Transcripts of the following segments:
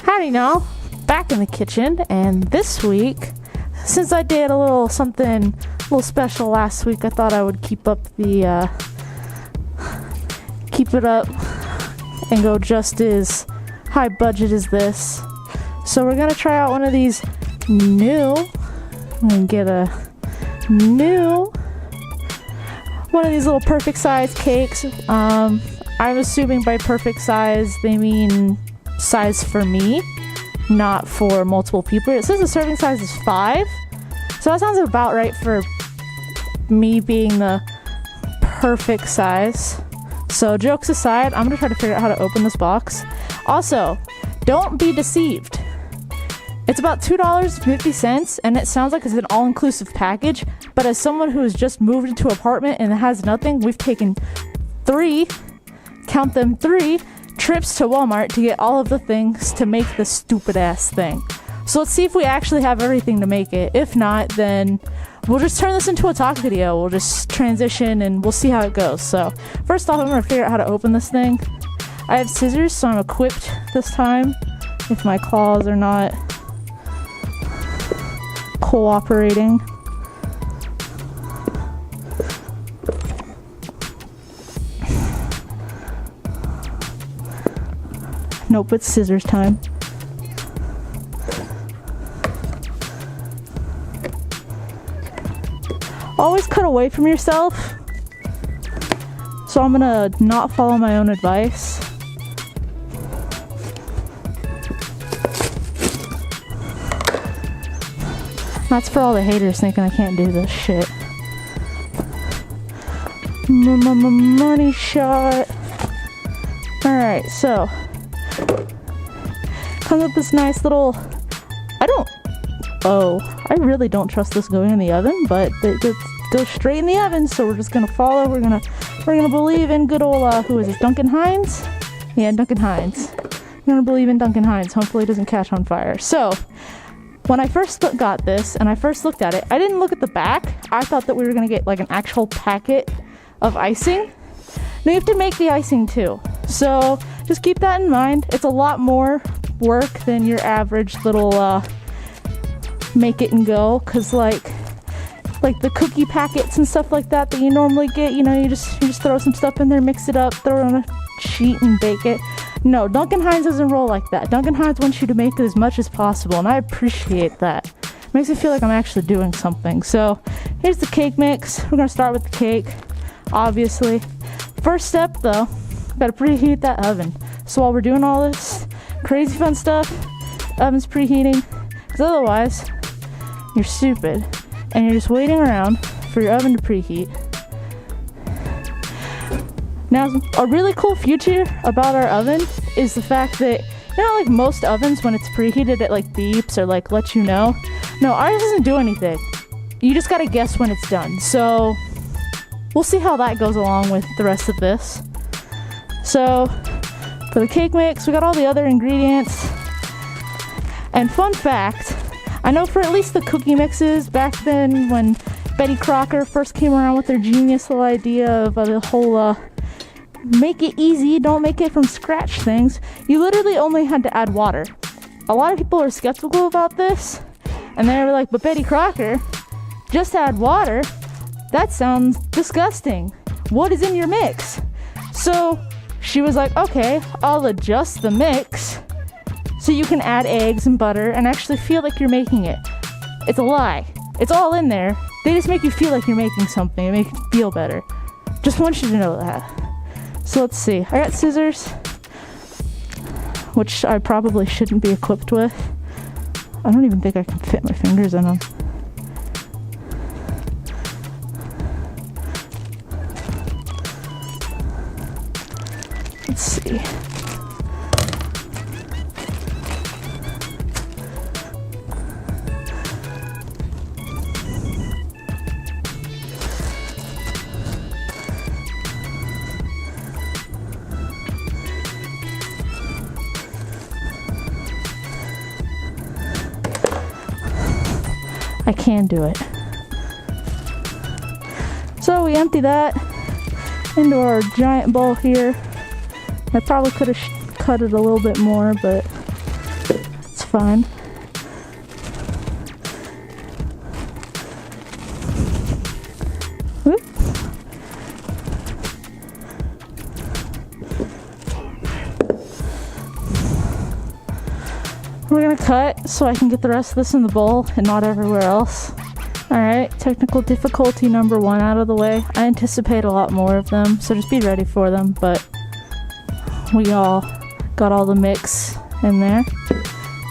Howdy y'all, back in the kitchen, and this week, since I did a little special last week, I thought I would keep it up and go just as high budget as this. So we're gonna try out one of these new, I'm gonna get one of these little perfect size cakes. I'm assuming by perfect size they mean size for me, not for multiple people. It says the serving size is 5, so that sounds about right for me being the perfect size. So jokes aside, I'm gonna try to figure out how to open this box. Also, don't be deceived. It's about $2.50, and it sounds like it's an all-inclusive package, but as someone who has just moved into an apartment and has nothing, we've taken 3 trips to Walmart to get all of the things to make this stupid ass thing. So let's see if we actually have everything to make it. If not, then we'll just turn this into a talk video. We'll just transition and we'll see how it goes. So first off, I'm gonna figure out how to open this thing. I have scissors, so I'm equipped this time if my claws are not cooperating. Nope, it's scissors time. Always cut away from yourself. So I'm gonna not follow my own advice. That's for all the haters thinking I can't do this shit. Money shot. Alright, so comes with this nice little, I really don't trust this going in the oven, but it goes straight in the oven, so we're just gonna follow. We're gonna believe in good old who is this, Duncan Hines? Yeah, Duncan Hines. We're gonna believe in Duncan Hines. Hopefully it doesn't catch on fire. So when I first got this and I first looked at it, I didn't look at the back. I thought that we were gonna get like an actual packet of icing. Now you have to make the icing too, so just keep that in mind. It's a lot more work than your average little make it and go, because like the cookie packets and stuff like that you normally get, you know, you just throw some stuff in there, mix it up, throw it on a sheet and bake it. No, Duncan Hines doesn't roll like that. Duncan Hines wants you to make it as much as possible, and I appreciate that. It makes me feel like I'm actually doing something. So here's the cake mix. We're gonna start with the cake, obviously. First step though, gotta preheat that oven. So while we're doing all this crazy fun stuff, oven's preheating, because otherwise you're stupid and you're just waiting around for your oven to preheat. Now, a really cool feature about our oven is the fact that, you know, like most ovens, when it's preheated, it like beeps or like lets you know. No, ours doesn't do anything. You just gotta guess when it's done. So we'll see how that goes along with the rest of this. So for the cake mix, we got all the other ingredients. And fun fact, I know for at least the cookie mixes, back then when Betty Crocker first came around with their genius little idea of the whole make it easy, don't make it from scratch things, you literally only had to add water. A lot of people are skeptical about this, and they were like, but Betty Crocker, just add water? That sounds disgusting. What is in your mix? So she was like, okay, I'll adjust the mix so you can add eggs and butter and actually feel like you're making it. It's a lie. It's all in there. They just make you feel like you're making something and make you feel better. Just want you to know that. So let's see. I got scissors, which I probably shouldn't be equipped with. I don't even think I can fit my fingers in them. Let's see. I can do it. So we empty that into our giant bowl here. I probably could have cut it a little bit more, but fine. Whoop. We're gonna cut so I can get the rest of this in the bowl and not everywhere else. Alright, technical difficulty number 1 out of the way. I anticipate a lot more of them, so just be ready for them, but we all got all the mix in there.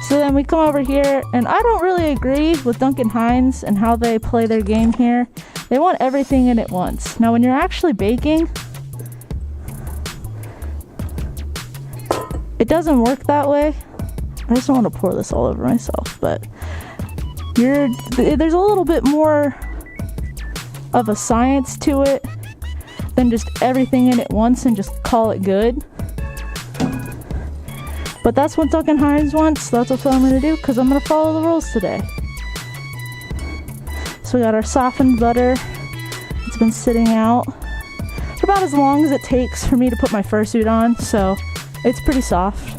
So then we come over here, and I don't really agree with Duncan Hines and how they play their game here. They want everything in at once. Now when you're actually baking, it doesn't work that way. I just don't want to pour this all over myself, but there's a little bit more of a science to it than just everything in at once and just call it good. But that's what Duncan Hines wants, so that's what I'm going to do, because I'm going to follow the rules today. So we got our softened butter. It's been sitting out for about as long as it takes for me to put my fursuit on, so it's pretty soft.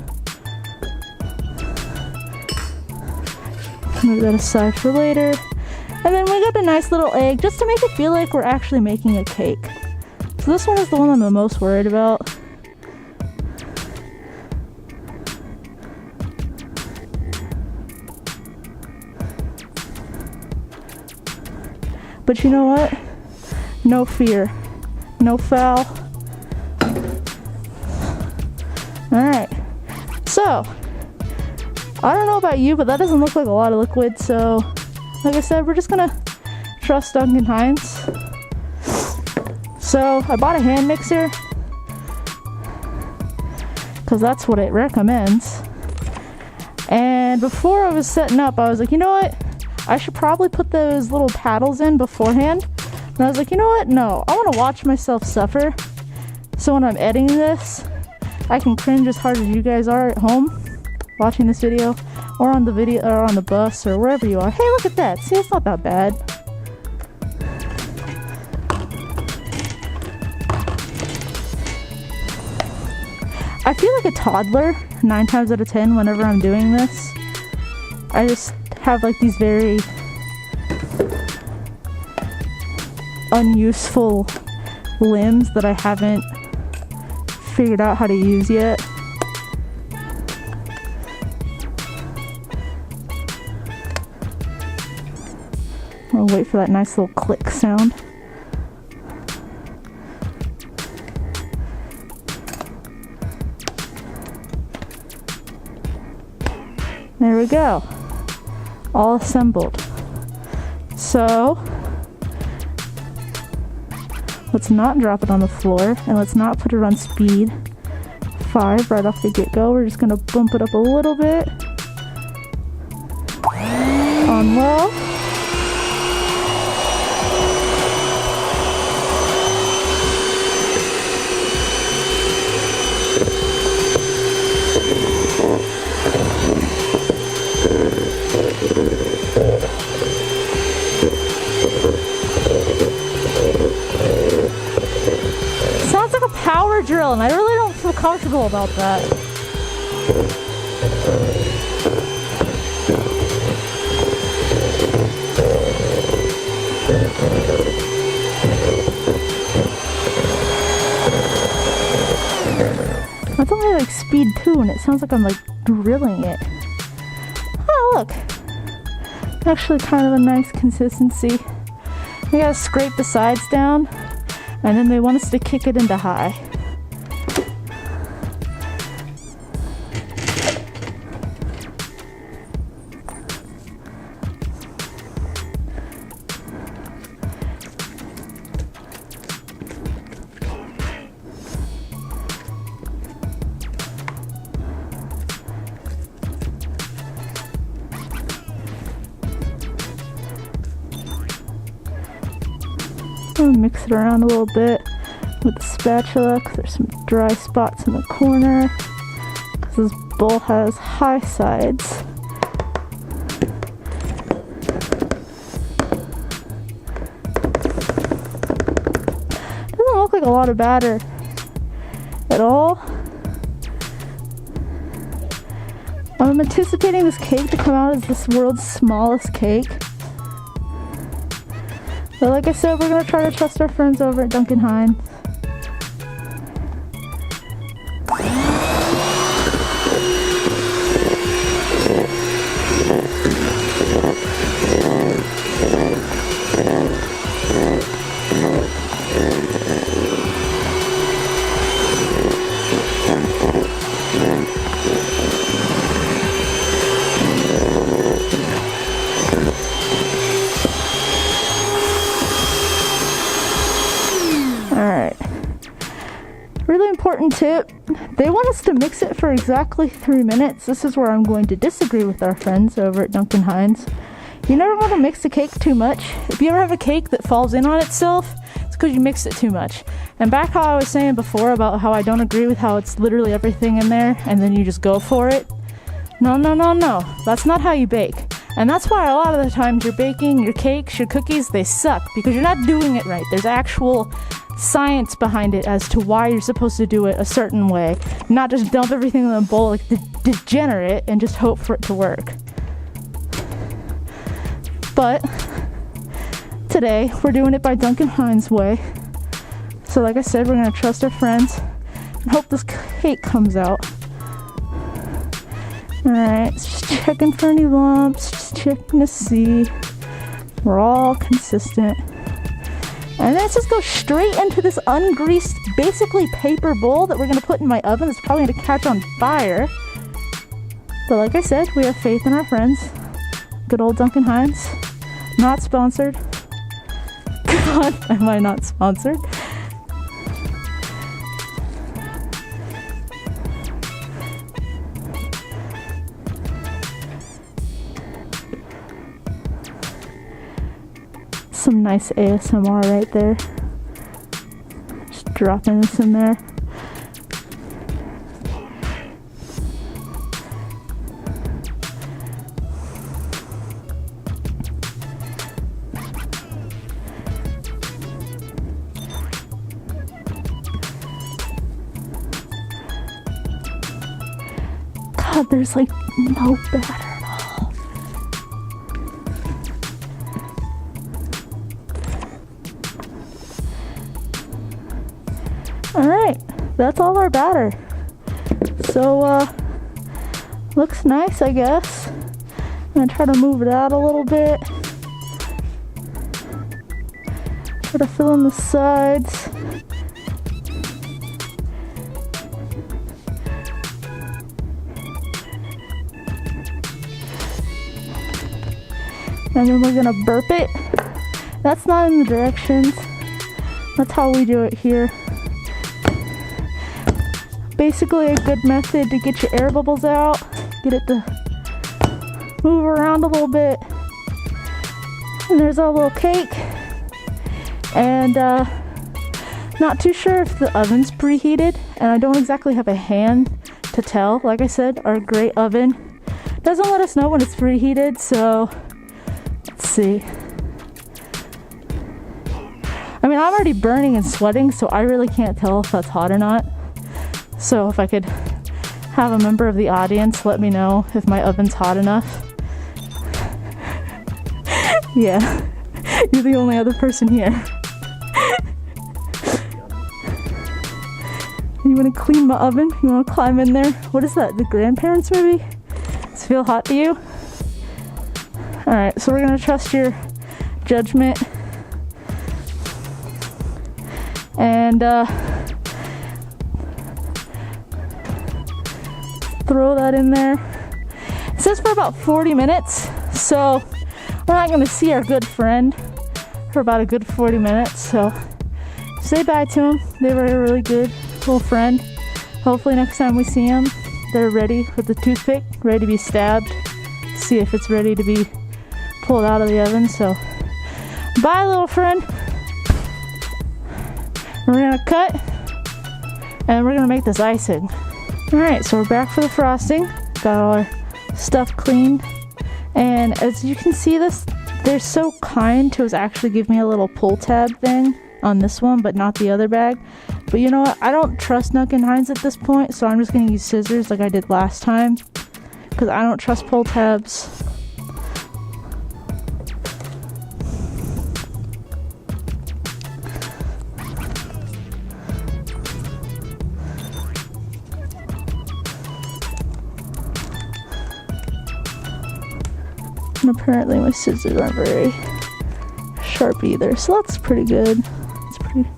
Move that aside for later. And then we got a nice little egg just to make it feel like we're actually making a cake. So this one is the one I'm the most worried about. But you know what? No fear. No foul. Alright. So, I don't know about you, but that doesn't look like a lot of liquid, so like I said, we're just gonna trust Duncan Hines. So I bought a hand mixer because that's what it recommends. And before I was setting up, I was like, you know what? I should probably put those little paddles in beforehand. And I was like, you know what? No, I want to watch myself suffer. So when I'm editing this, I can cringe as hard as you guys are at home watching this video, or on the video, or on the bus, or wherever you are. Hey, look at that. See, it's not that bad. I feel like a toddler 9 times out of 10 whenever I'm doing this. I just have like these very unuseful limbs that I haven't figured out how to use yet. I'll wait for that nice little click sound. There we go. All assembled. So, let's not drop it on the floor, and let's not put it on speed 5 right off the get-go. We're just gonna bump it up a little bit. On low. Sounds like a power drill, and I really don't feel comfortable about that. That's only like speed 2, and it sounds like I'm like drilling it. Oh, look. Actually kind of a nice consistency. We gotta scrape the sides down, and then they want us to kick it into high. Mix it around a little bit with the spatula because there's some dry spots in the corner because this bowl has high sides. Doesn't look like a lot of batter at all. I'm anticipating this cake to come out as this world's smallest cake. But like I said, we're gonna try to trust our friends over at Duncan Hines. Alright. Really important tip. They want us to mix it for exactly 3 minutes. This is where I'm going to disagree with our friends over at Duncan Hines. You never want to mix the cake too much. If you ever have a cake that falls in on itself, it's because you mixed it too much. And back how I was saying before about how I don't agree with how it's literally everything in there and then you just go for it. No. That's not how you bake. And that's why a lot of the times you're baking your cakes, your cookies, they suck because you're not doing it right. There's actual science behind it as to why you're supposed to do it a certain way. Not just dump everything in a bowl like the degenerate and just hope for it to work. But today we're doing it by Duncan Hines' way. So like I said, we're gonna trust our friends and hope this cake comes out. Alright, just checking for any lumps, just checking to see we're all consistent. And then let's just go straight into this ungreased, basically paper bowl that we're gonna put in my oven. It's probably gonna catch on fire. But like I said, we have faith in our friends. Good old Duncan Hines. Not sponsored. God, am I not sponsored? Some nice ASMR right there. Just dropping this in there. God, there's like no batter at all. Alright, that's all our batter. So, looks nice, I guess. I'm gonna try to move it out a little bit. Try to fill in the sides. And then we're gonna burp it. That's not in the directions. That's how we do it here. Basically a good method to get your air bubbles out. Get it to move around a little bit. And there's our little cake. And not too sure if the oven's preheated. And I don't exactly have a hand to tell. Like I said, our great oven doesn't let us know when it's preheated, so let's see. I mean, I'm already burning and sweating, so I really can't tell if that's hot or not. So if I could have a member of the audience let me know if my oven's hot enough. Yeah, you're the only other person here. You want to clean my oven? You want to climb in there? What is that, the Grandparents movie? Does it feel hot to you? Alright, so we're going to trust your judgment. And throw that in there. It says for about 40 minutes, so we're not going to see our good friend for about a good 40 minutes, so say bye to them. They were a really good little friend. Hopefully next time we see them, they're ready with the toothpick, ready to be stabbed, see if it's ready to be pulled out of the oven. So bye, little friend. We're gonna cut and we're gonna make this icing. Alright, so we're back for the frosting. Got all our stuff cleaned. And as you can see, they're so kind to actually give me a little pull tab thing on this one, but not the other bag. But you know what? I don't trust Duncan Hines at this point, so I'm just gonna use scissors like I did last time. because I don't trust pull tabs. And apparently my scissors aren't very sharp either, so that's pretty good. It's pretty.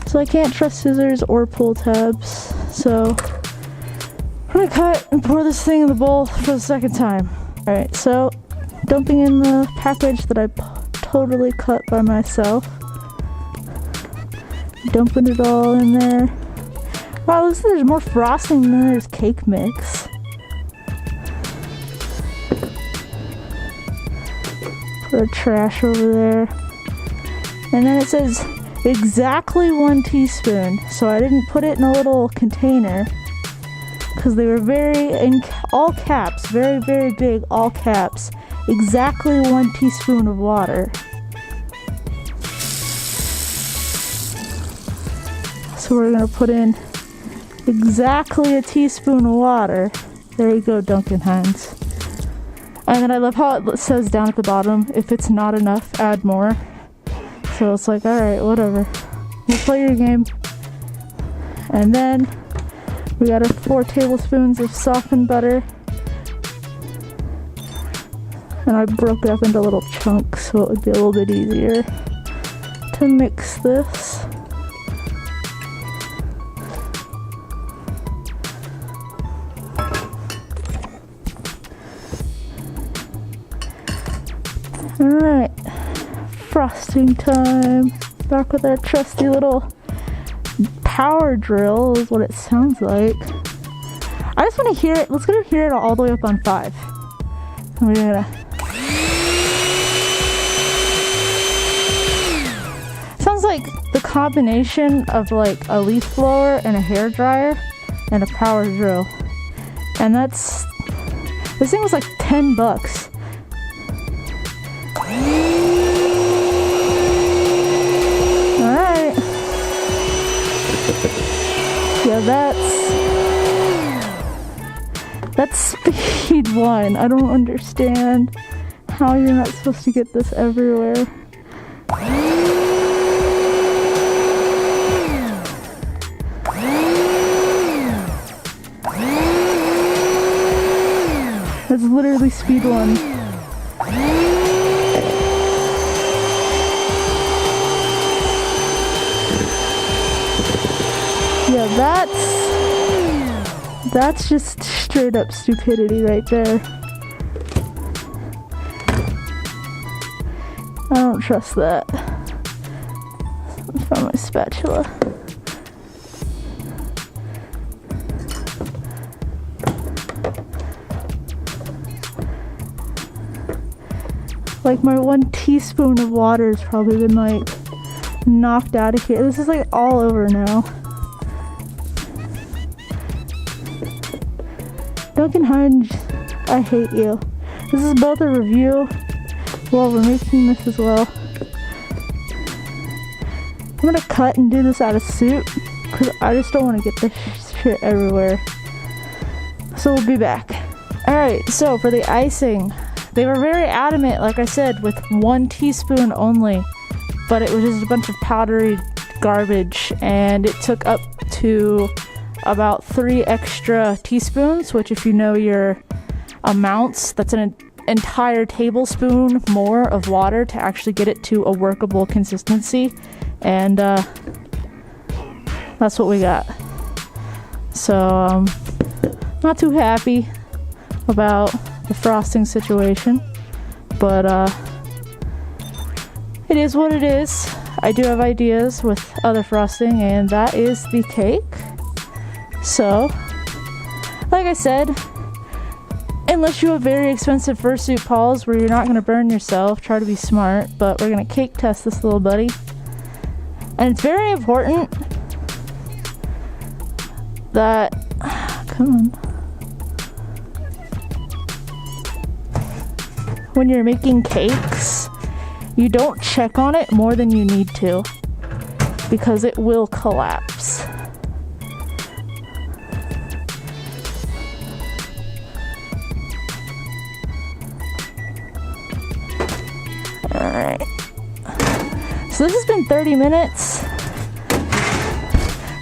So I can't trust scissors or pull tabs. So I'm gonna cut and pour this thing in the bowl for the second time. Alright, so dumping in the package that I totally cut by myself. Dumping it all in there. Wow, looks like there's more frosting than there's cake mix. Put our trash over there. And then it says exactly 1 teaspoon. So I didn't put it in a little container because they were very, in all caps, very, very big, all caps. Exactly 1 teaspoon of water. So we're gonna put in exactly a teaspoon of water. There you go, Duncan Hines. And then I love how it says down at the bottom, if it's not enough, add more. So it's like, alright, whatever. You play your game. And then we got our 4 tablespoons of softened butter. And I broke it up into little chunks so it would be a little bit easier to mix this. Alright, frosting time. Back with our trusty little power drill is what it sounds like. I just want to hear it. Let's go hear it all the way up on 5. And we're gonna. Sounds like the combination of like a leaf blower and a hair dryer and a power drill. And this thing was like $10. Alright. Yeah, that's speed 1. I don't understand how you're not supposed to get this everywhere. That's literally speed 1. Yeah, that's just straight up stupidity right there. I don't trust that. Let's find my spatula. Like my 1 teaspoon of water has probably been like knocked out of here. This is like all over now. Duncan Hines, I hate you. This is both a review while we're making this as well. I'm gonna cut and do this out of soup because I just don't want to get this shit everywhere. So we'll be back. Alright, so for the icing, they were very adamant, like I said, with 1 teaspoon only, but it was just a bunch of powdery garbage, and it took up to about 3 extra teaspoons, which if you know your amounts, that's an entire tablespoon more of water to actually get it to a workable consistency. And that's what we got. So not too happy about the frosting situation, but it is what it is. I do have ideas with other frosting, and that is the cake. So, like I said, unless you have very expensive fursuit pawls where you're not going to burn yourself, try to be smart. But we're going to cake test this little buddy. And it's very important that, come on, when you're making cakes, you don't check on it more than you need to, because it will collapse. Alright. So this has been 30 minutes.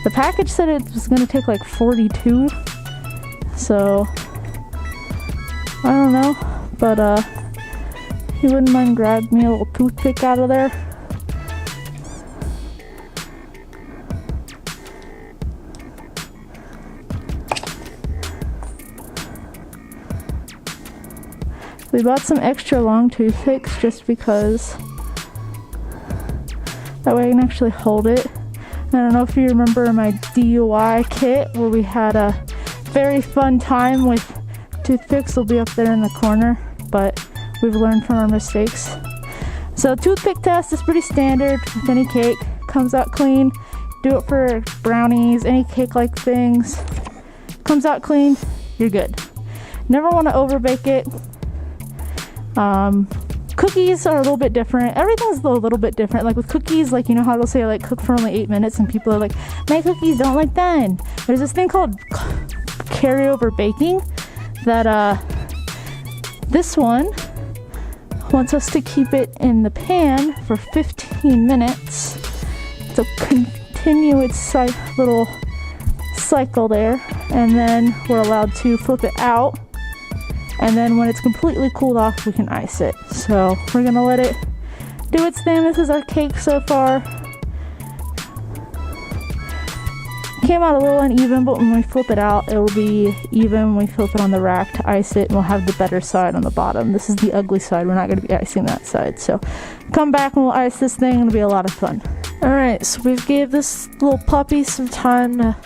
The package said it was gonna take like 42. So I don't know. But you wouldn't mind grabbing me a little toothpick out of there? We bought some extra long toothpicks just because that way I can actually hold it. I don't know if you remember my DIY kit where we had a very fun time with toothpicks. Will be up there in the corner, but we've learned from our mistakes. So toothpick test is pretty standard with any cake. Comes out clean. Do it for brownies, any cake-like things. Comes out clean, you're good. Never want to overbake it. Cookies are a little bit different. Everything's a little bit different. Like with cookies, like you know how they'll say like cook for only 8 minutes and people are like, my cookies don't look done. There's this thing called carryover baking that this one wants us to keep it in the pan for 15 minutes to continue its little cycle there, and then we're allowed to flip it out, and then when it's completely cooled off we can ice it. So we're gonna let it do its thing. This is our cake so far. Came out a little uneven, but when we flip it out it'll be even. When we flip it on the rack to ice it, and we'll have the better side on the bottom. This is the ugly side. We're not going to be icing that side, so come back and we'll ice this thing. It'll be a lot of fun. Alright, so we've gave this little puppy some time to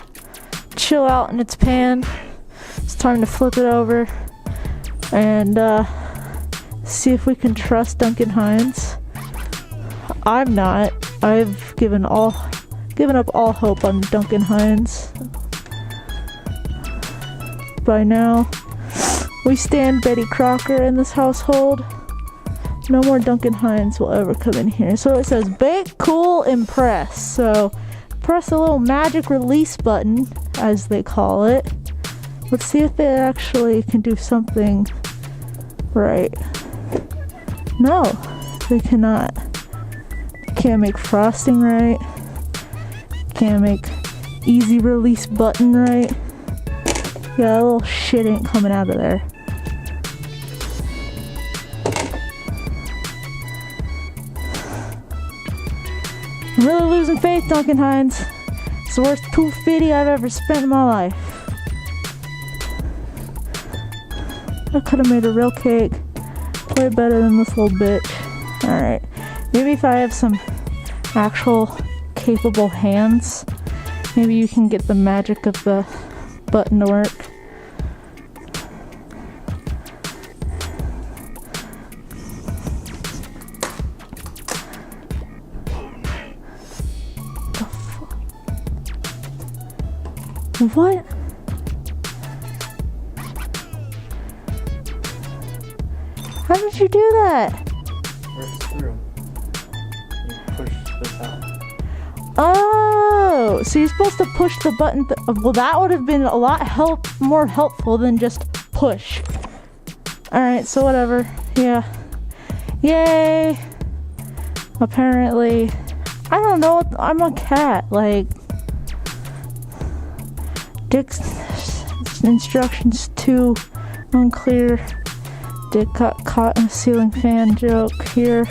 chill out in its pan. It's time to flip it over and see if we can trust Duncan Hines. I'm not. I've given up all hope on Duncan Hines. By now, we stand Betty Crocker in this household. No more Duncan Hines will ever come in here. So it says bake, cool, and press. So press the little magic release button, as they call it. Let's see if it actually can do something right. No, they cannot. Can't make frosting right. Can't make easy release button right. Yeah, that little shit ain't coming out of there. I'm really losing faith, Duncan Hines. It's the worst poof video I've ever spent in my life. I could have made a real cake way better than this little bitch. Alright, maybe if I have some actual capable hands, maybe you can get the magic of the button to work. What? How did you do that? It's through. You push this out. Oh, so you're supposed to push the button. Well, that would have been a lot more helpful than just push. Alright, so whatever. Yeah. Yay! Apparently, I don't know. I'm a cat. Like, Dick's instructions too unclear. Dick got caught in a ceiling fan joke here.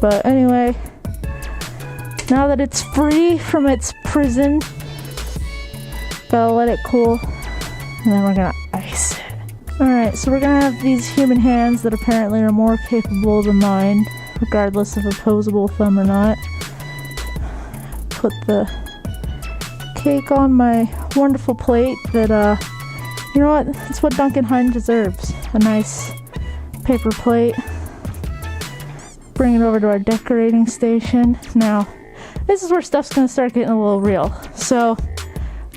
But anyway, now that it's free from its prison, gotta let it cool, and then we're gonna ice it. Alright, so we're gonna have these human hands that apparently are more capable than mine, regardless of opposable thumb or not. Put the cake on my wonderful plate that, you know what, that's what Duncan Hines deserves. A nice paper plate. Bring it over to our decorating station. Now, this is where stuff's gonna start getting a little real. So,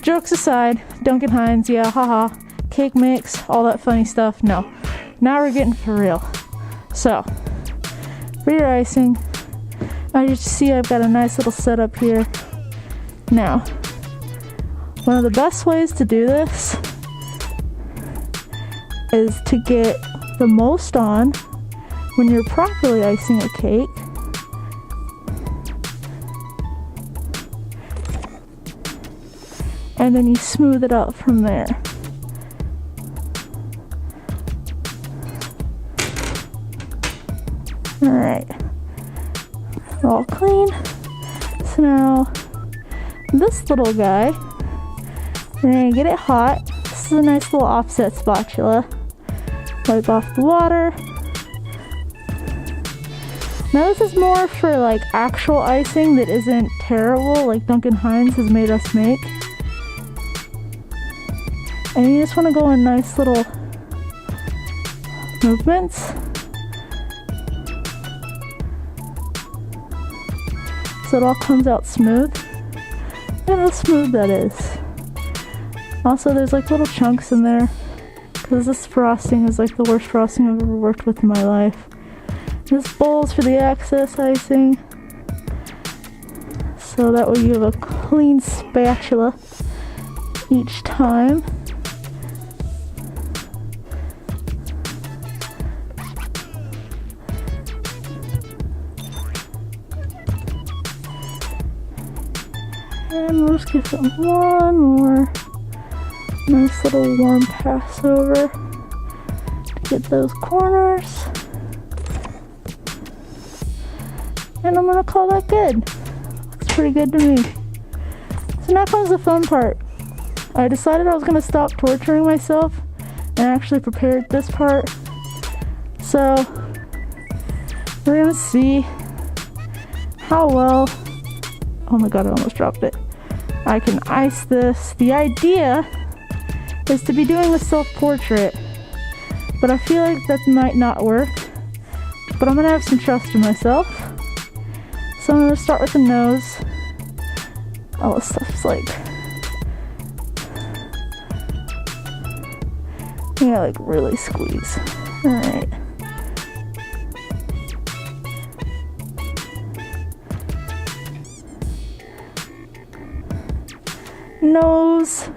jokes aside, Duncan Hines, yeah, haha, cake mix, all that funny stuff, no. Now we're getting for real. So, for your icing, as you see, I've got a nice little setup here. Now, one of the best ways to do this is to get the most on when you're properly icing a cake, and then you smooth it out from there. Alright, all clean. So now, this little guy, we're gonna get it hot. This is a nice little offset spatula. Wipe off the water. Now this is more for like actual icing that isn't terrible, like Duncan Hines has made us make. And you just want to go in nice little movements. So it all comes out smooth. And how smooth that is. Also, there's like little chunks in there, because this frosting is like the worst frosting I've ever worked with in my life. This bowl's for the excess icing, so that way you have a clean spatula each time. And we'll just give it one more nice little warm pass over to get those corners. And I'm gonna call that good. Looks pretty good to me. So now comes the fun part. I decided I was gonna stop torturing myself and actually prepared this part. So we're gonna see how well, oh my god, I almost dropped it, I can ice this. The idea is to be doing a self-portrait, but I feel like that might not work. But I'm gonna have some trust in myself. So I'm gonna start with the nose. All this stuff's like, yeah, like really squeeze. Alright. Nose.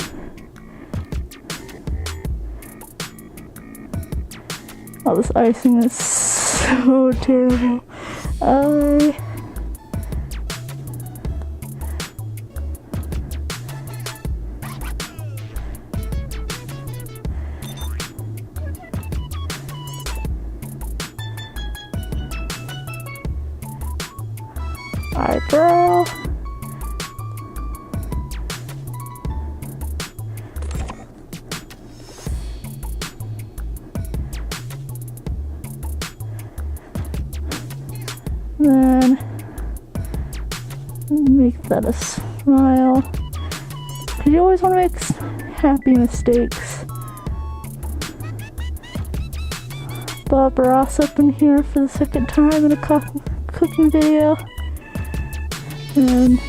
Oh, this icing is so terrible. Eyebrow. Then make that a smile, because you always want to make happy mistakes. Bob Ross up in here for the second time in a cooking video. And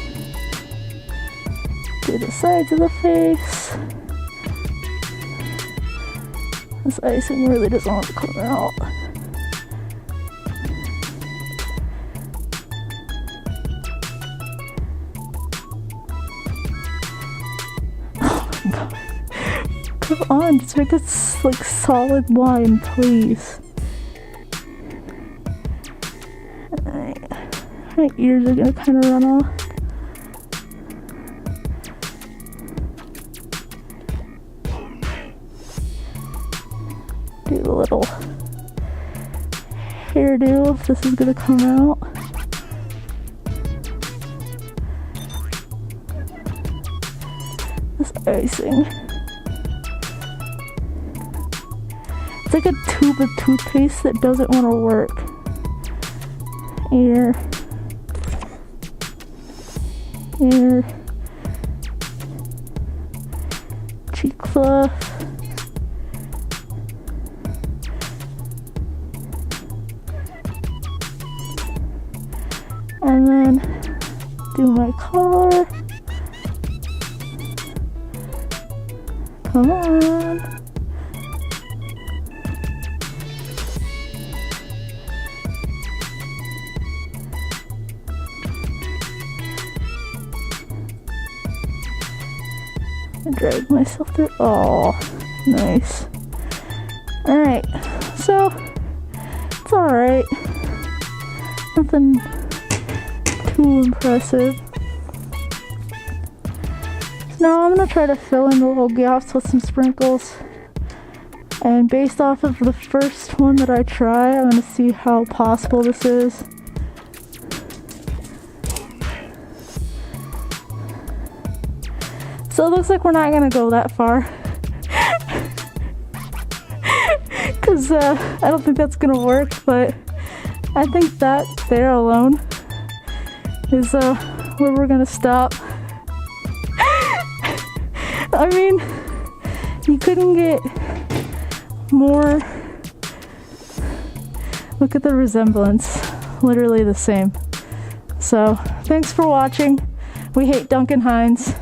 do the sides of the face. This icing really doesn't want to come out. Come on, just make it like solid line, please. Alright. My ears are gonna kind of run off. Do a little hairdo if this is gonna come out. This icing. It's like a tube of toothpaste that doesn't want to work. Ear. Ear. Cheek fluff. And then do my collar. Come on. Drag myself through. Oh, nice. Alright, so It's alright. Nothing too impressive. Now I'm gonna try to fill in the little gaps with some sprinkles. And based off of the first one that I try, I'm gonna see how possible this is. So it looks like we're not gonna go that far. Cause I don't think that's gonna work, but I think that there alone is where we're gonna stop. I mean, you couldn't get more. Look at the resemblance, literally the same. So thanks for watching. We hate Duncan Hines.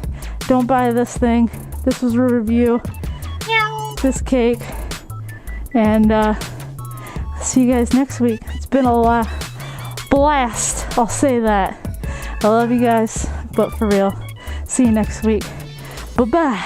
Don't buy this thing. This was a review. This cake. And see you guys next week. It's been a blast, I'll say that. I love you guys, but for real. See you next week. Bye-bye.